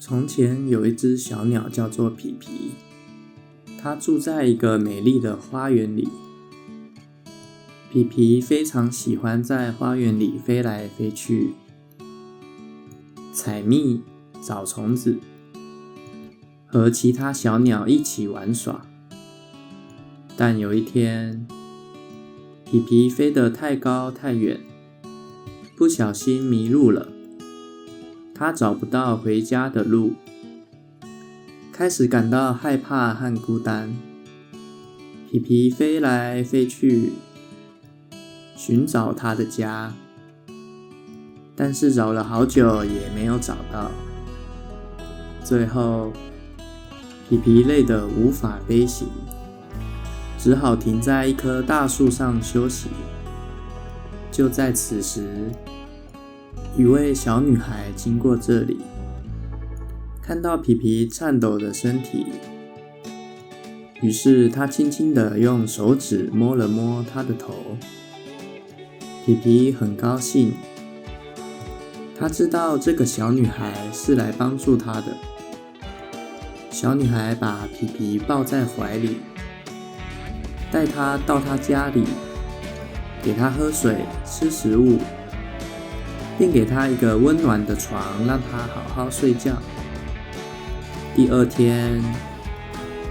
从前有一只小鸟叫做皮皮，它住在一个美丽的花园里。皮皮非常喜欢在花园里飞来飞去，采蜜、找虫子，和其他小鸟一起玩耍。但有一天，皮皮飞得太高太远，不小心迷路了。他找不到回家的路，开始感到害怕和孤单。皮皮飞来飞去，寻找他的家，但是找了好久也没有找到。最后，皮皮累得无法飞行，只好停在一棵大树上休息。就在此时，一位小女孩经过这里，看到皮皮颤抖的身体，于是她轻轻地用手指摸了摸她的头。皮皮很高兴，她知道这个小女孩是来帮助她的。小女孩把皮皮抱在怀里，带她到她家里，给她喝水、吃食物，并给她一个温暖的床，让她好好睡觉。第二天，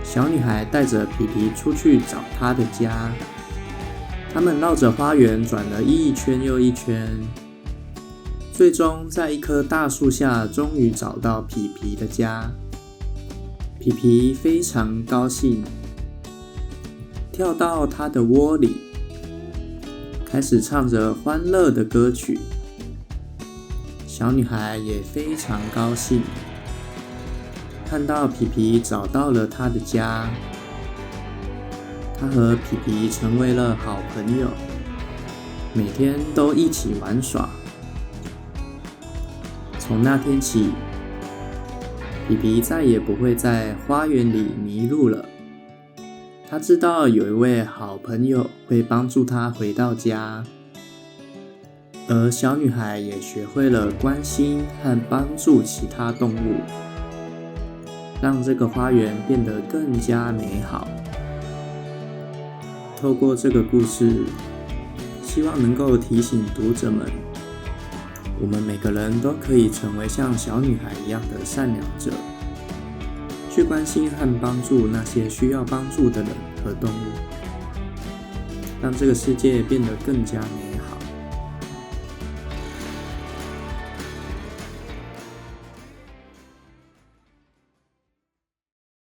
小女孩带着皮皮出去找她的家。他们绕着花园转了一圈又一圈，最终在一棵大树下终于找到皮皮的家。皮皮非常高兴，跳到她的窝里，开始唱着欢乐的歌曲。小女孩也非常高兴，看到皮皮找到了她的家。她和皮皮成为了好朋友，每天都一起玩耍。从那天起，皮皮再也不会在花园里迷路了。她知道有一位好朋友会帮助她回到家。而小女孩也学会了关心和帮助其他动物，让这个花园变得更加美好。透过这个故事，希望能够提醒读者们，我们每个人都可以成为像小女孩一样的善良者，去关心和帮助那些需要帮助的人和动物，让这个世界变得更加美好。